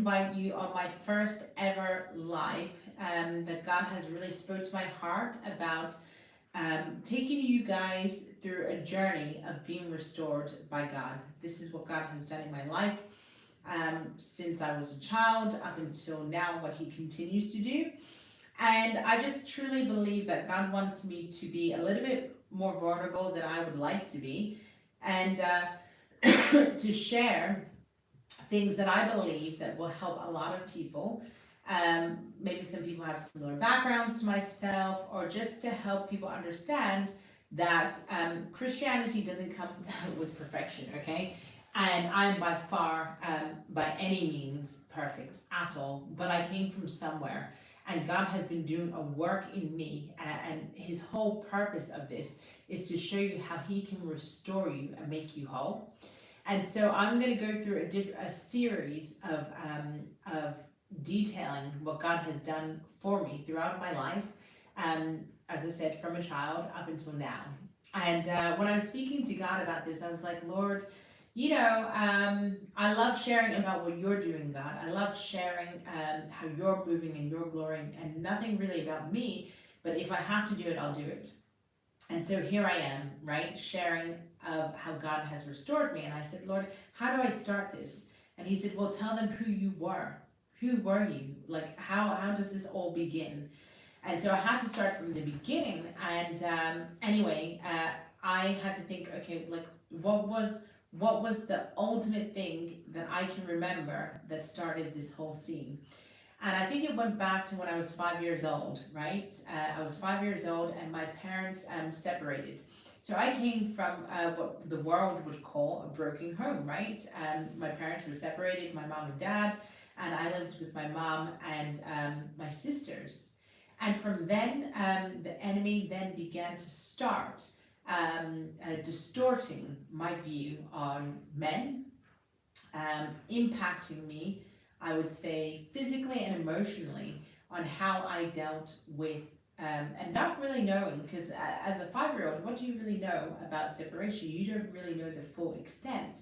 invite you on my first ever live that God has really spoke to my heart about taking you guys through a journey of being restored by God. This is what God has done in my life since I was a child up until now, what He continues to do. And I just truly believe that God wants me to be a little bit more vulnerable than I would like to be, and to share things that I believe that will help a lot of people. Maybe some people have similar backgrounds to myself, or just to help people understand that Christianity doesn't come with perfection, okay? And I'm by far, by any means, perfect at all, but I came from somewhere. And God has been doing a work in me, and His whole purpose of this is to show you how He can restore you and make you whole. And so I'm going to go through a series of detailing what God has done for me throughout my life, as I said, from a child up until now. And when I was speaking to God about this, I was like, Lord, I love sharing about what you're doing, God. I love sharing how you're moving in your glory, and nothing really about me, but if I have to do it, I'll do it. And so here I am, right, sharing of how God has restored me. And I said, Lord, how do I start this? And He said, well, tell them who you were. Who were you? Like, how does this all begin? And so I had to start from the beginning. And anyway, I had to think, okay, like, what was the ultimate thing that I can remember that started this whole scene? And I think it went back to when I was 5 years old, right? I was 5 years old, and my parents separated. So I came from what the world would call a broken home, right? My parents were separated, my mom and dad, and I lived with my mom and my sisters. And from then, the enemy then began to start distorting my view on men, impacting me, I would say, physically and emotionally, on how I dealt with, and not really knowing, because as a 5-year-old, what do you really know about separation? You don't really know the full extent.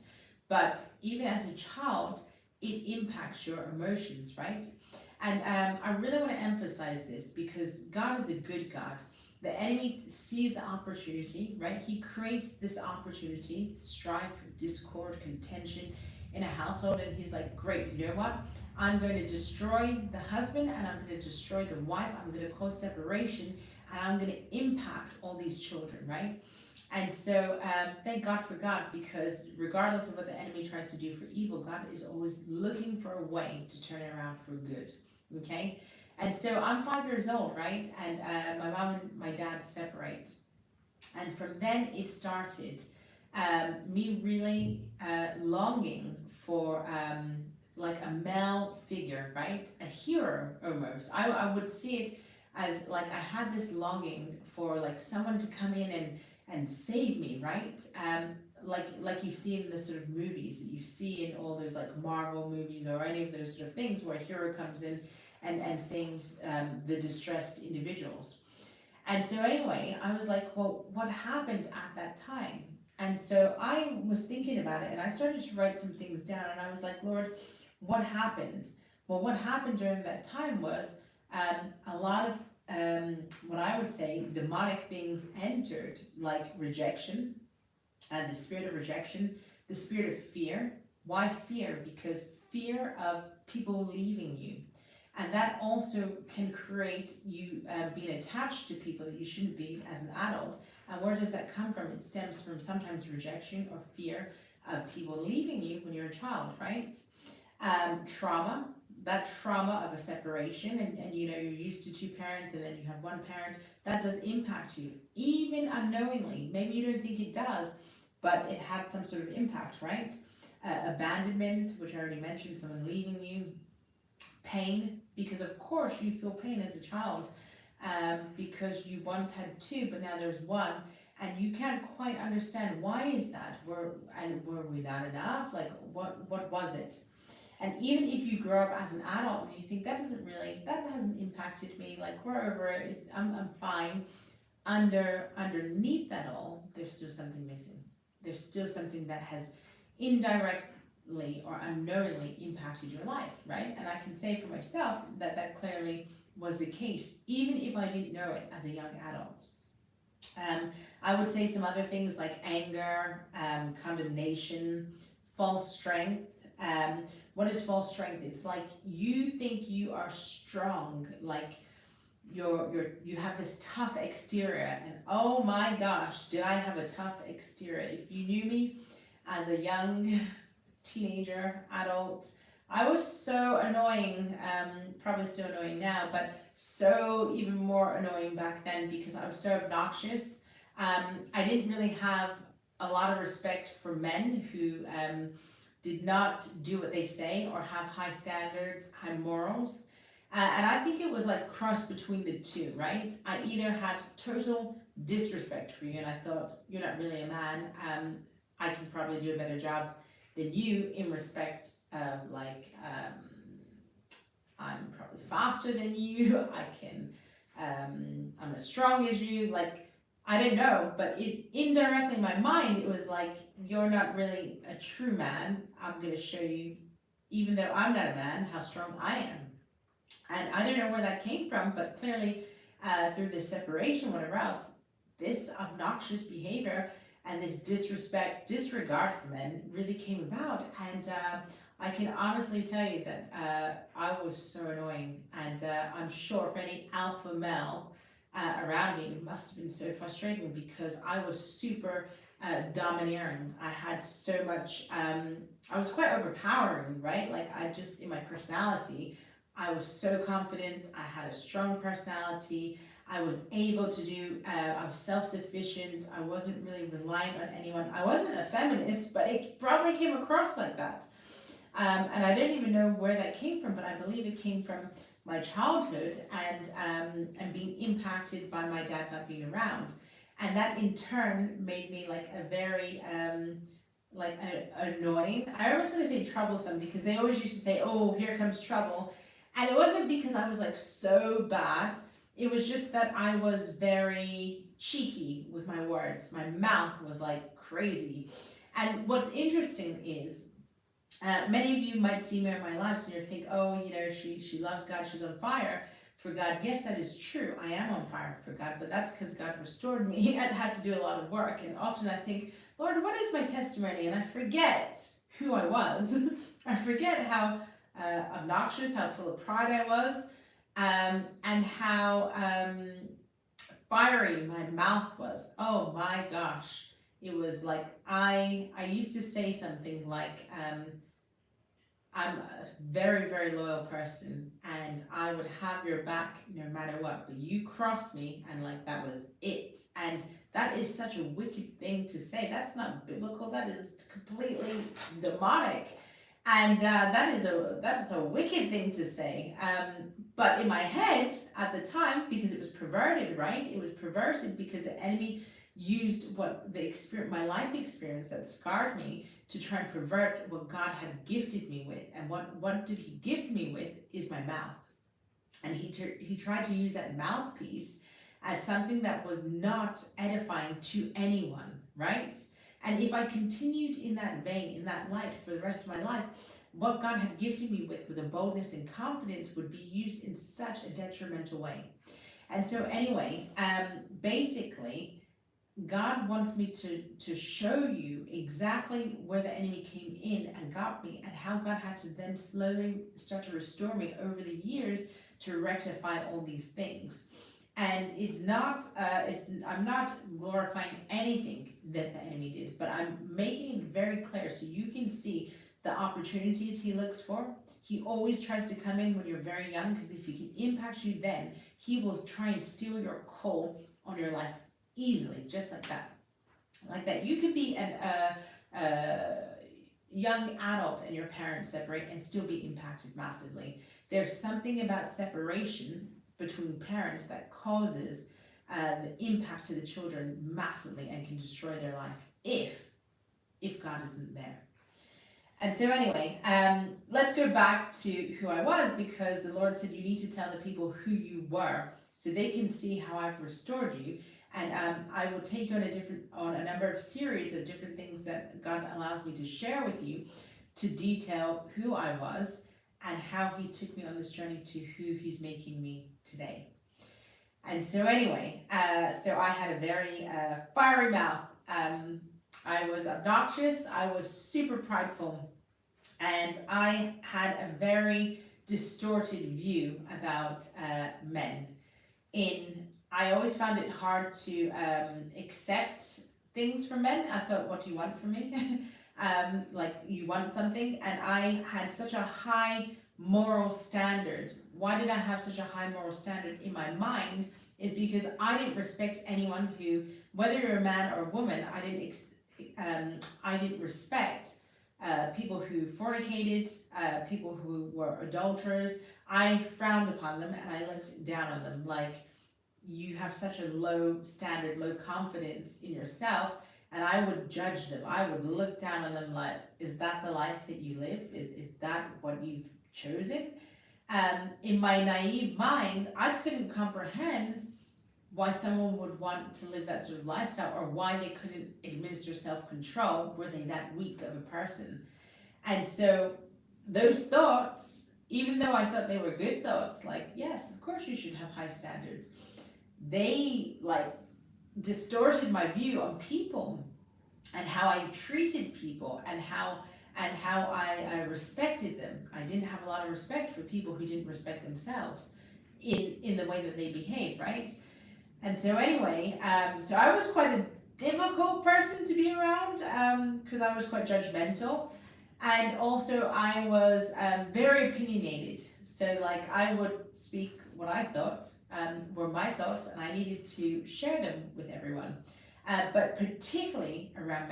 But even as a child, it impacts your emotions, right? And I really want to emphasize this, because God is a good God. The enemy sees the opportunity, right? He creates this opportunity, strife, discord, contention in a household, and he's like, great, you know what? I'm going to destroy the husband, and I'm going to destroy the wife. I'm going to cause separation, and I'm going to impact all these children, right? And so thank God for God, because regardless of what the enemy tries to do for evil, God is always looking for a way to turn it around for good, okay? And so I'm 5 years old, right? And my mom and my dad separate. And from then it started me really longing for like a male figure, right? A hero almost. I would see it as like I had this longing for like someone to come in and save me, right? Like you see in the sort of movies that you see in all those like Marvel movies or any of those sort of things where a hero comes in and saves the distressed individuals. And so anyway, I was like, well, what happened at that time? And so I was thinking about it, and I started to write some things down, and I was like, Lord, what happened? Well, what happened during that time was a lot of what I would say demonic things entered, like rejection, and the spirit of rejection, the spirit of fear. Why fear? Because fear of people leaving you. And that also can create you being attached to people that you shouldn't be as an adult. And where does that come from? It stems from sometimes rejection or fear of people leaving you when you're a child, right? Trauma, that trauma of a separation, and you're used to two parents and then you have one parent, that does impact you, even unknowingly. Maybe you don't think it does, but it had some sort of impact, right? Abandonment, which I already mentioned, someone leaving you. Pain, because of course you feel pain as a child, because you once had two, but now there's one, and you can't quite understand why is that. Were we not enough? Like what was it? And even if you grow up as an adult and you think that hasn't impacted me, like we're over it, I'm fine. Underneath that all, there's still something missing. There's still something that has indirect or unknowingly impacted your life, right? And I can say for myself that that clearly was the case, even if I didn't know it as a young adult. I would say some other things like anger, condemnation, false strength. What is false strength? It's like you think you are strong, like you have this tough exterior, and oh my gosh, did I have a tough exterior. If you knew me as a young teenager, adult, I was so annoying, probably still annoying now, but so even more annoying back then because I was so obnoxious. I didn't really have a lot of respect for men who did not do what they say or have high standards, high morals. And I think it was like cross between the two, right? I either had total disrespect for you and I thought, you're not really a man, I can probably do a better job than you in respect of like, I'm probably faster than you, I'm as strong as you, like, I didn't know, but it indirectly in my mind, it was like, you're not really a true man. I'm gonna show you, even though I'm not a man, how strong I am. And I don't know where that came from, but clearly through this separation, whatever else, this obnoxious behavior and this disregard for men really came about. And I can honestly tell you that I was so annoying. And I'm sure for any alpha male around me, it must have been so frustrating because I was super domineering. I had so much, I was quite overpowering, right? Like I just, in my personality, I was so confident, I had a strong personality, I was able to do, I was self-sufficient, I wasn't really reliant on anyone. I wasn't a feminist, but it probably came across like that. And I don't even know where that came from, but I believe it came from my childhood and being impacted by my dad not being around. And that in turn made me like a very, annoying. I always want to say troublesome because they always used to say, oh, here comes trouble. And it wasn't because I was like so bad. It was just that I was very cheeky with my words. My mouth was like crazy. And what's interesting is, many of you might see me in my life and you think, oh, you know, she loves God, she's on fire for God. Yes, that is true. I am on fire for God, but that's because God restored me and had to do a lot of work. And often I think, Lord, what is my testimony? And I forget who I was. I forget how obnoxious, how full of pride I was, and how fiery my mouth was. Oh my gosh. It was like, I used to say something like, I'm a very, very loyal person and I would have your back no matter what, but you crossed me and like that was it. And that is such a wicked thing to say. That's not biblical, that is completely demonic. And that is a wicked thing to say. But in my head at the time, because it was perverted, right? It was perverted because the enemy used what the experience, my life experience that scarred me, to try and pervert what God had gifted me with. And what did he gift me with is my mouth. And he tried to use that mouthpiece as something that was not edifying to anyone, right? And if I continued in that vein, in that light for the rest of my life, what God had gifted me with a boldness and confidence would be used in such a detrimental way. And so anyway, basically, God wants me to show you exactly where the enemy came in and got me, and how God had to then slowly start to restore me over the years to rectify all these things. And I'm not glorifying anything that the enemy did, but I'm making it very clear so you can see the opportunities he looks for. He always tries to come in when you're very young, because if he can impact you then, he will try and steal your call on your life easily, just like that. Like that. You could be a young adult and your parents separate and still be impacted massively. There's something about separation between parents that causes the impact to the children massively and can destroy their life if God isn't there. And so anyway, let's go back to who I was, because the Lord said you need to tell the people who you were so they can see how I've restored you. And I will take you on a number of series of different things that God allows me to share with you to detail who I was and how he took me on this journey to who he's making me today. And so anyway, so I had a very fiery mouth. I was obnoxious, I was super prideful, and I had a very distorted view about men. I always found it hard to accept things from men. I thought, what do you want from me? Like, you want something, and I had such a high moral standard. Why did I have such a high moral standard in my mind? Is because I didn't respect anyone who, whether you're a man or a woman, I didn't respect people who fornicated, people who were adulterers. I frowned upon them and I looked down on them. Like, you have such a low standard, low confidence in yourself, and I would judge them. I would look down on them like, is that the life that you live? Is that what you've chosen? In my naive mind, I couldn't comprehend why someone would want to live that sort of lifestyle, or why they couldn't administer self-control. Were they that weak of a person? And so those thoughts, even though I thought they were good thoughts, like, yes, of course you should have high standards, they like distorted my view on people and how I treated people and how I respected them. I didn't have a lot of respect for people who didn't respect themselves in the way that they behave, right? And so anyway, so I was quite a difficult person to be around, because I was quite judgmental, and also I was very opinionated. So like, I would speak what I thought were my thoughts, and I needed to share them with everyone. But particularly around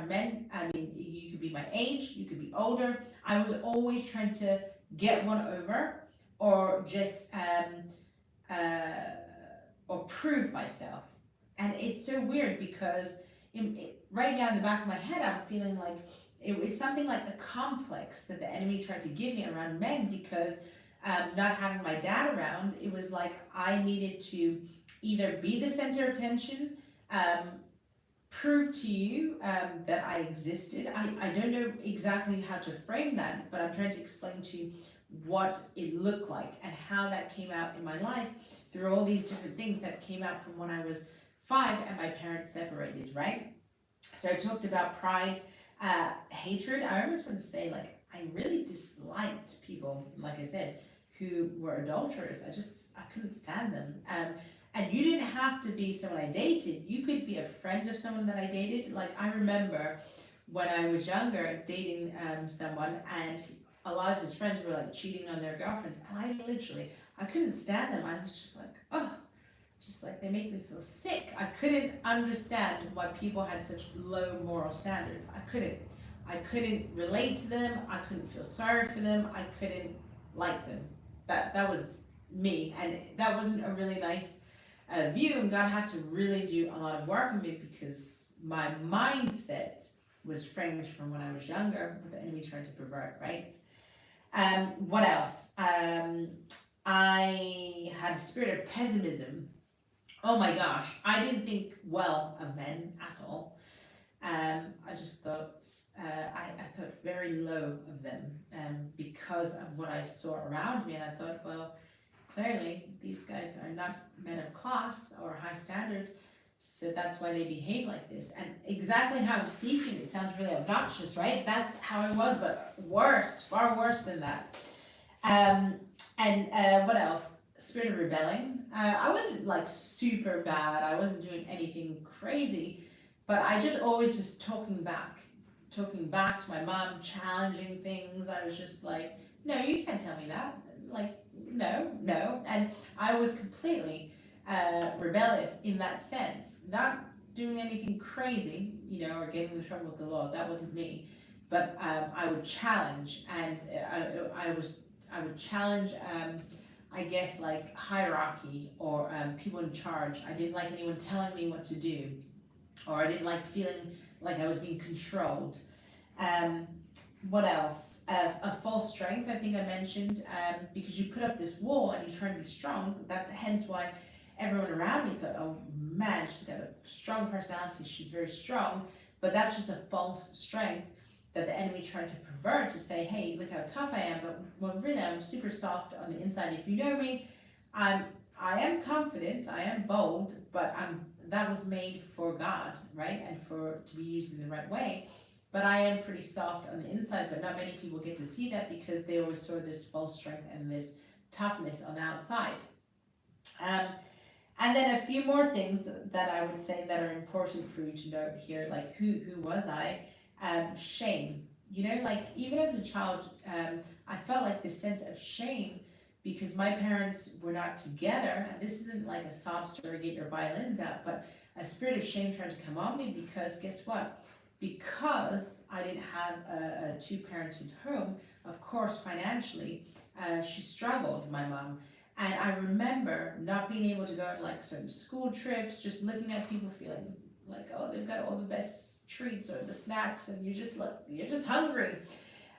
men. I mean, you could be my age, you could be older. I was always trying to get one over, or just or prove myself. And it's so weird because right now in the back of my head, I'm feeling like it was something like a complex that the enemy tried to give me around men, because not having my dad around, it was like I needed to either be the center of attention, prove to you that I existed. I don't know exactly how to frame that, but I'm trying to explain to you what it looked like and how that came out in my life through all these different things that came out from when I was 5 and my parents separated, right? So I talked about pride, hatred. I almost want to say, like, I really disliked people, like I said, who were adulterers. I couldn't stand them. And you didn't have to be someone I dated. You could be a friend of someone that I dated. Like, I remember when I was younger dating someone, and a lot of his friends were like cheating on their girlfriends, and I couldn't stand them. I was just like, oh, just like, they make me feel sick. I couldn't understand why people had such low moral standards. I couldn't relate to them. I couldn't feel sorry for them. I couldn't like them. That was me, and that wasn't a really nice view. And God had to really do a lot of work on me, because my mindset was framed from when I was younger, but the enemy tried to pervert, right? What else? I had a spirit of pessimism. Oh my gosh, I didn't think well of men at all. I just thought, I thought very low of them, because of what I saw around me, and I thought, well, clearly these guys are not men of class or high standard, so that's why they behave like this. And exactly how I'm speaking, it sounds really obnoxious, right? That's how I was, but worse, far worse than that. What else? Spirit of rebelling. I wasn't like super bad. I wasn't doing anything crazy, but I just always was talking back to my mom, challenging things. I was just like, no, you can't tell me that. Like, no. And I was completely rebellious in that sense. Not doing anything crazy, or getting in trouble with the law. That wasn't me. But I would challenge, and I would challenge, I guess, like hierarchy, or people in charge. I didn't like anyone telling me what to do, or I didn't like feeling like I was being controlled. What else? A false strength, I think I mentioned, because you put up this wall and you try to be strong. That's hence why everyone around me thought, oh man, she's got a strong personality, she's very strong. But that's just a false strength that the enemy tried to pervert to say, hey, look how tough I am, but when really I'm super soft on the inside. If you know me, I am confident, I am bold, but that was made for God, right? And for to be used in the right way. But I am pretty soft on the inside, but not many people get to see that because they always saw this false strength and this toughness on the outside. And then a few more things that I would say that are important for you to know here, like who was I? Shame. You know, like even as a child, I felt like this sense of shame because my parents were not together. And this isn't like a sob story, get your violins out, but a spirit of shame tried to come on me because guess what? Because I didn't have a two-parented home, of course, financially, she struggled, my mom. And I remember not being able to go on like certain school trips, just looking at people feeling like, oh, they've got all the best treats or the snacks, and you're just hungry.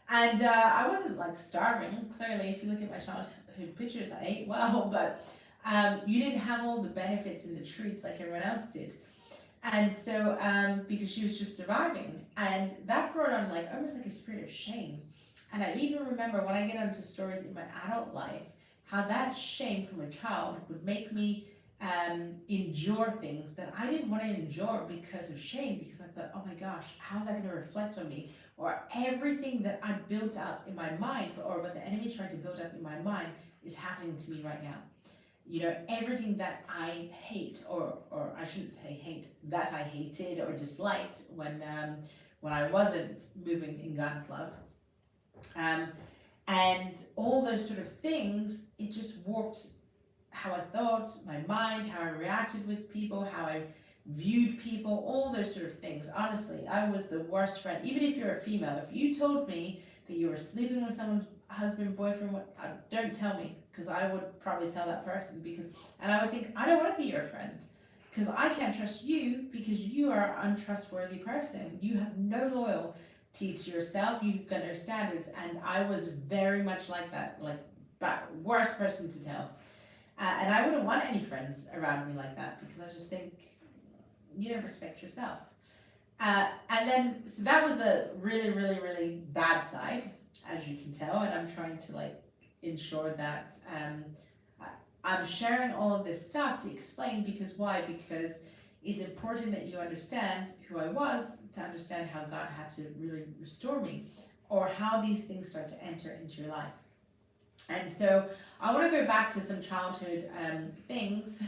And I wasn't like starving. Clearly, if you look at my childhood pictures, I ate well, but you didn't have all the benefits and the treats like everyone else did. And so, because she was just surviving, and that brought on like almost like a spirit of shame. And I even remember when I get onto stories in my adult life, how that shame from a child would make me endure things that I didn't want to endure because of shame, because I thought, oh my gosh, how's that going to reflect on me? Or everything that I built up in my mind, or what the enemy tried to build up in my mind, is happening to me right now. You know, everything that I hate, or I shouldn't say hate, that I hated or disliked when I wasn't moving in God's love. And all those sort of things, it just warped how I thought, my mind, how I reacted with people, how I viewed people, all those sort of things. Honestly, I was the worst friend. Even if you're a female, if you told me that you were sleeping with someone's husband, boyfriend, don't tell me, because I would probably tell that person, and I would think, I don't want to be your friend, because I can't trust you, because you are an untrustworthy person. You have no loyalty to yourself, you've got no standards, and I was very much like that, like that worst person to tell. And I wouldn't want any friends around me like that, because I just think you don't respect yourself. And then, so that was the really, really, really bad side, as you can tell, and I'm trying to like ensure that I'm sharing all of this stuff to explain, because why? Because it's important that you understand who I was, to understand how God had to really restore me, or how these things start to enter into your life. And so I want to go back to some childhood things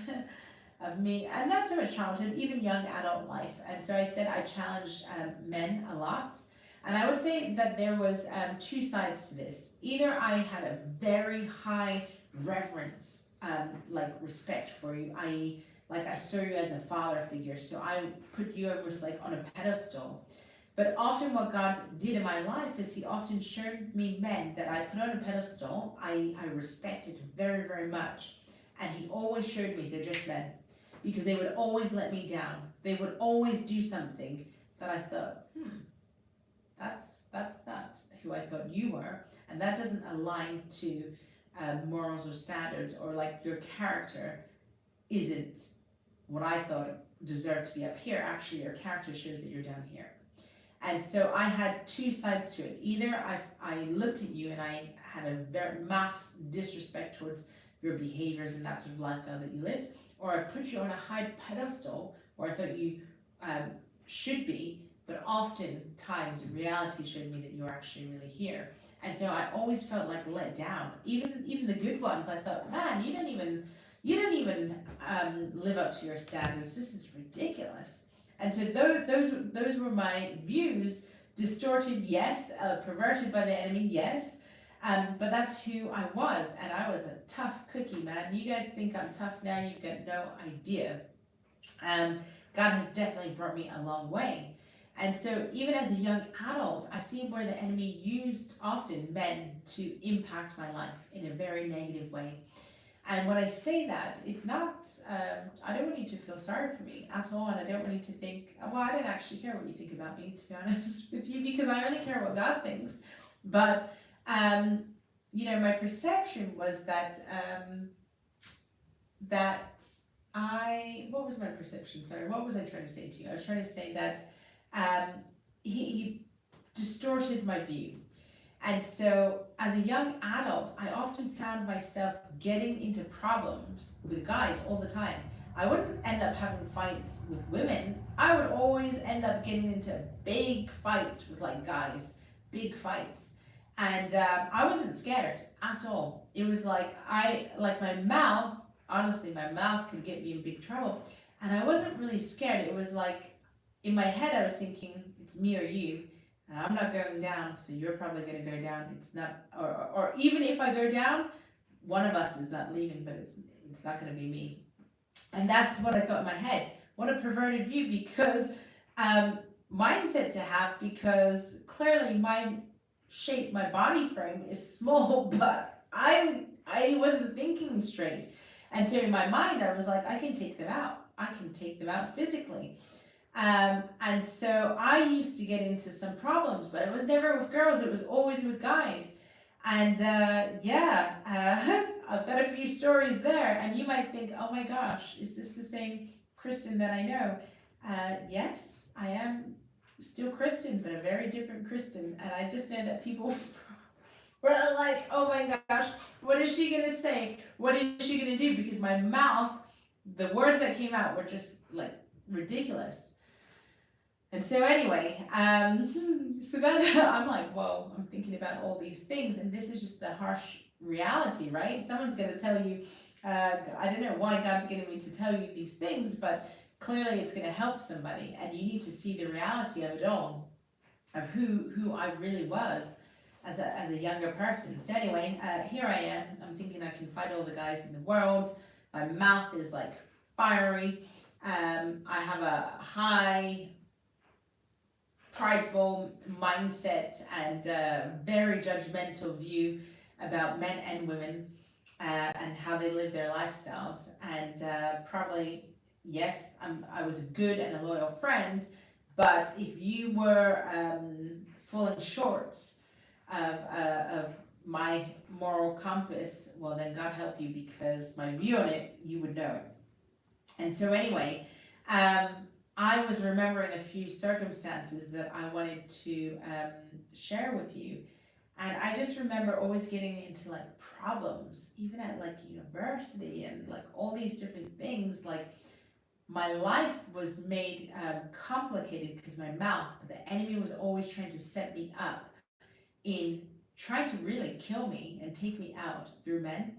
of me, and not so much childhood, even young adult life. And so I said I challenged men a lot. And I would say that there was two sides to this. Either I had a very high reverence, like respect for you, i.e. like I saw you as a father figure, so I put you almost like on a pedestal. But often what God did in my life is he often showed me men that I put on a pedestal, I respected very, very much. And he always showed me they're just men, because they would always let me down. They would always do something that I thought, that's not who I thought you were. And that doesn't align to morals or standards, or like your character isn't what I thought deserved to be up here. Actually, your character shows that you're down here. And so I had two sides to it. Either I looked at you and I had a very mass disrespect towards your behaviors and that sort of lifestyle that you lived, or I put you on a high pedestal where I thought you should be, but oftentimes reality showed me that you were actually really here. And so I always felt like let down. Even the good ones, I thought, man, you don't even live up to your standards. This is ridiculous. And so those were my views, distorted, yes, perverted by the enemy, yes, but that's who I was, and I was a tough cookie, man. You guys think I'm tough now, you've got no idea. God has definitely brought me a long way. And so even as a young adult, I see where the enemy used often men to impact my life in a very negative way. And when I say that, it's not, I don't want you to feel sorry for me at all, and I don't want you to think, well, I don't actually care what you think about me, to be honest with you, because I only care what God thinks. But, my perception was that, what was my perception? Sorry, what was I trying to say to you? I was trying to say that he distorted my view. And so, as a young adult, I often found myself getting into problems with guys all the time. I wouldn't end up having fights with women. I would always end up getting into big fights with like guys, big fights. And I wasn't scared at all. It was like like my mouth, honestly, my mouth could get me in big trouble. And I wasn't really scared. It was like in my head, I was thinking, it's me or you, and I'm not going down, so you're probably going to go down. It's not, or even if I go down, one of us is not leaving, but it's not going to be me. And that's what I thought in my head. What a perverted view, because mindset to have, because clearly my shape, my body frame is small, but I wasn't thinking straight. And so in my mind, I was like, I can take them out. I can take them out physically. And so I used to get into some problems, but it was never with girls, it was always with guys. And I've got a few stories there, and you might think, oh my gosh, is this the same Kristen that I know? Yes, I am still Kristen, but a very different Kristen. And I just know that people were like, oh my gosh, what is she gonna say? What is she gonna do? Because my mouth, the words that came out were just like ridiculous. And so anyway, so that I'm like, whoa, I'm thinking about all these things, and this is just the harsh reality, right? Someone's going to tell you, I don't know why God's getting me to tell you these things, but clearly it's going to help somebody, and you need to see the reality of it all, of who I really was as a younger person. So anyway, here I am. I'm thinking I can fight all the guys in the world. My mouth is like fiery. I have a high prideful mindset and very judgmental view about men and women and how they live their lifestyles. And probably, yes, I was a good and a loyal friend, but if you were falling short of my moral compass, well then God help you, because my view on it, you would know it. And so anyway, I was remembering a few circumstances that I wanted to share with you. And I just remember always getting into like problems, even at like university and like all these different things. Like my life was made complicated because my mouth, the enemy was always trying to set me up in trying to really kill me and take me out through men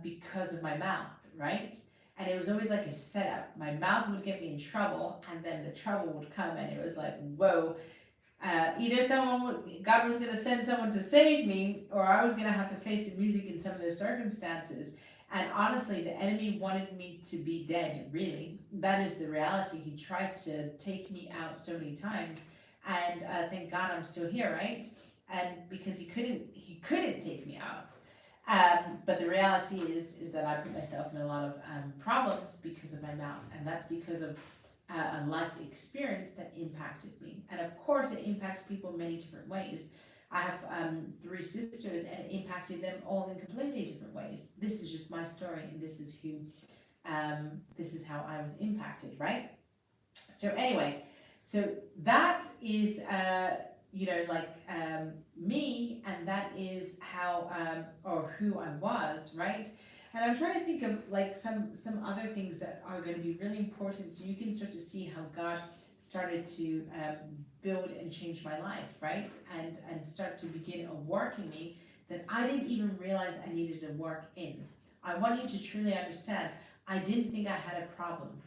because of my mouth, right? And it was always like a setup. My mouth would get me in trouble, and then the trouble would come, and it was like, whoa, either God was going to send someone to save me, or I was going to have to face the music in some of those circumstances. And honestly, the enemy wanted me to be dead, really. That is the reality. He tried to take me out so many times, and thank God I'm still here, right? And because he couldn't take me out. But the reality is that I put myself in a lot of problems because of my mouth, and that's because of a life experience that impacted me. And of course, it impacts people many different ways. I have 3 sisters, and it impacted them all in completely different ways. This is just my story, and this is how I was impacted, right? So anyway, so that is me, and that is how or who I was, right? And I'm trying to think of like some other things that are going to be really important, so you can start to see how God started to build and change my life, right? And start to begin a work in me that I didn't even realize I needed to work in. I want you to truly understand, I didn't think I had a problem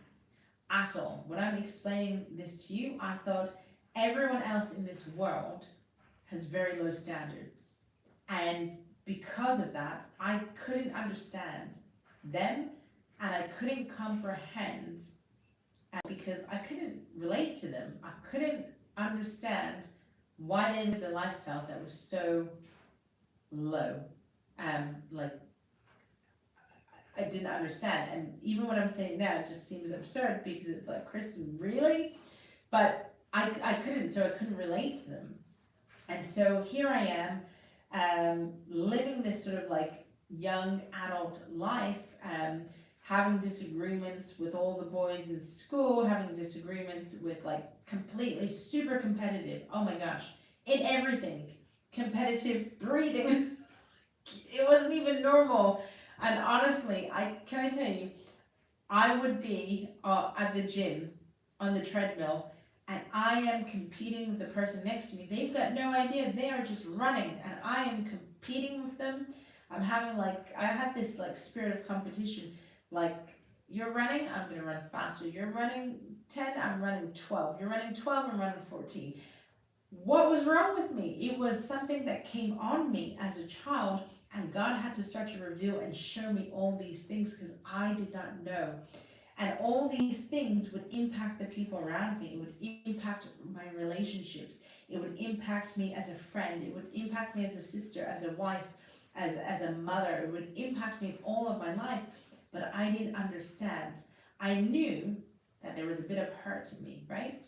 at all. When I'm explaining this to you, I thought everyone else in this world has very low standards. And because of that, I couldn't understand them, and I couldn't comprehend because I couldn't relate to them. I couldn't understand why they lived a lifestyle that was so low. Like I didn't understand. And even what I'm saying now, it just seems absurd because it's like, Kristen, really? But I couldn't, so I couldn't relate to them. And so here I am, living this sort of like young adult life, having disagreements with all the boys in school, having disagreements with like completely super competitive. Oh my gosh, in everything, competitive breathing. It wasn't even normal. And honestly, I tell you, I would be at the gym on the treadmill and I am competing with the person next to me. They've got no idea. They are just running and I am competing with them. I'm having like, I have this like spirit of competition. Like, you're running, I'm going to run faster. You're running 10, I'm running 12. You're running 12, I'm running 14. What was wrong with me? It was something that came on me as a child, and God had to start to reveal and show me all these things because I did not know. And all these things would impact the people around me. It would impact my relationships. It would impact me as a friend. It would impact me as a sister, as a wife, as a mother. It would impact me in all of my life. But I didn't understand. I knew that there was a bit of hurt in me, right?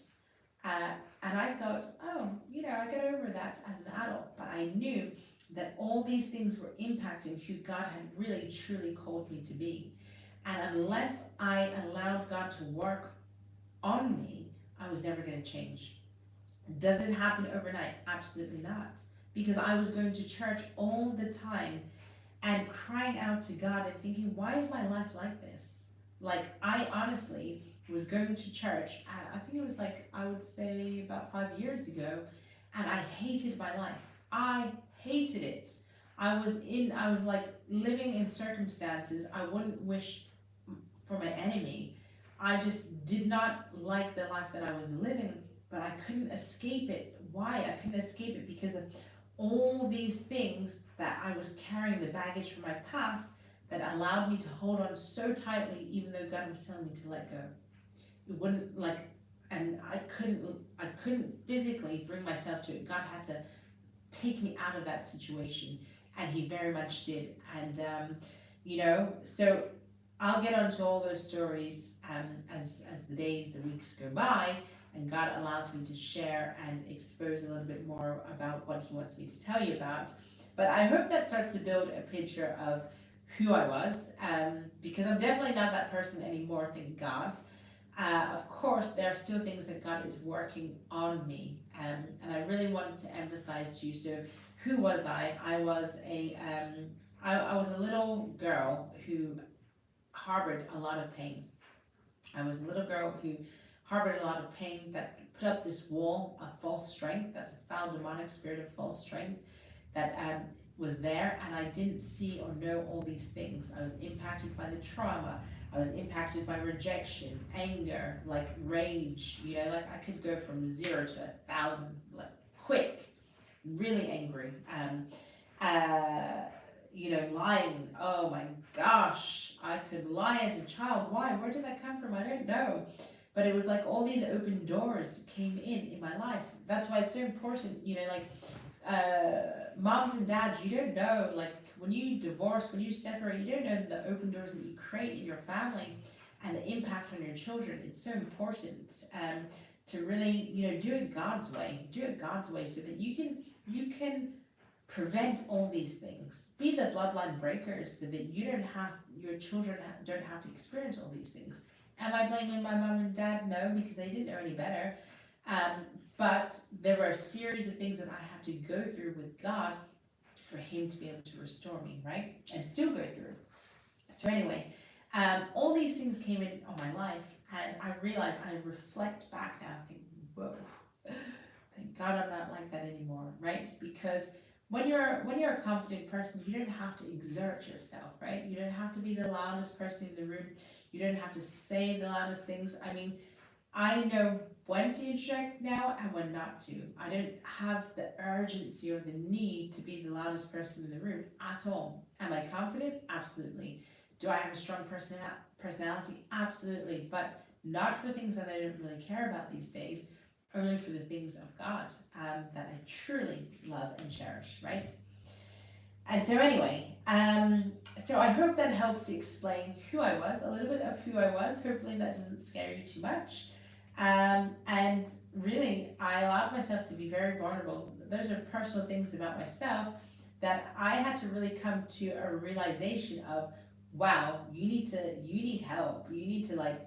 And I thought, oh, I got over that as an adult. But I knew that all these things were impacting who God had really, truly called me to be. And unless I allowed God to work on me, I was never going to change. Does it happen overnight? Absolutely not. Because I was going to church all the time and crying out to God and thinking, why is my life like this? Like, I honestly was going to church, I think it was like, I would say about 5 years ago, and I hated my life. I hated it. I was like living in circumstances I wouldn't wish for my enemy. I just did not like the life that I was living, but I couldn't escape it. Why? I couldn't escape it because of all these things that I was carrying, the baggage from my past that allowed me to hold on so tightly, even though God was telling me to let go. It wouldn't like, and I couldn't physically bring myself to it. God had to take me out of that situation, and He very much did. And so I'll get onto all those stories as the days, the weeks go by, and God allows me to share and expose a little bit more about what He wants me to tell you about. But I hope that starts to build a picture of who I was, because I'm definitely not that person anymore, thank God. Of course, there are still things that God is working on me, and I really wanted to emphasize to you. So, who was I? I was I was a little girl who harbored a lot of pain. I was a little girl who harbored a lot of pain, that put up this wall of false strength. That's a foul demonic spirit of false strength that was there, and I didn't see or know all these things. I was impacted by the trauma. I was impacted by rejection, anger, like rage. Like I could go from 0 to 1,000, like quick, really angry. Lying. Oh my gosh, I could lie as a child. Why? Where did that come from? I don't know. But it was like all these open doors came in my life. That's why it's so important, moms and dads, you don't know, like when you divorce, when you separate, you don't know the open doors that you create in your family and the impact on your children. It's so important to really, do it God's way. Do it God's way so that you can prevent all these things. Be the bloodline breakers so that your children don't have to experience all these things. Am I blaming my mom and dad? No, because they didn't know any better. But there were a series of things that I had to go through with God for Him to be able to restore me, right? And still go through. So anyway, all these things came in on my life, and I realized, I reflect back now, thinking, whoa, thank God I'm not like that anymore, right? Because when you're a confident person, you don't have to exert yourself, right? You don't have to be the loudest person in the room. You don't have to say the loudest things. I mean, I know when to interject now and when not to. I don't have the urgency or the need to be the loudest person in the room at all. Am I confident? Absolutely. Do I have a strong personality? Absolutely. But not for things that I don't really care about these days, only for the things of God that I truly love and cherish, right? And so anyway, so I hope that helps to explain who I was, a little bit of who I was. Hopefully that doesn't scare you too much. And really, I allowed myself to be very vulnerable. Those are personal things about myself that I had to really come to a realization of wow, you need help. You need to like,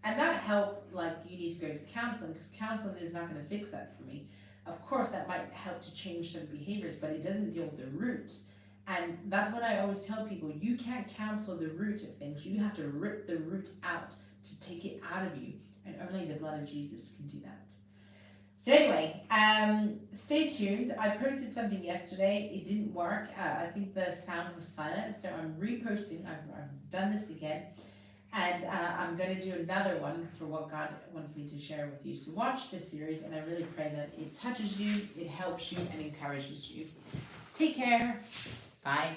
and not help like you need to go to counseling, because counseling is not going to fix that for me. Of course, that might help to change some behaviors, but it doesn't deal with the roots. And that's what I always tell people: you can't counsel the root of things. You have to rip the root out to take it out of you, and only the blood of Jesus can do that. So anyway, stay tuned. I posted something yesterday. It didn't work. I think the sound was silent, so I'm reposting. I've done this again, and I'm going to do another one for what God wants me to share with you. So watch this series, and I really pray that it touches you, it helps you, and encourages you. Take care. Bye.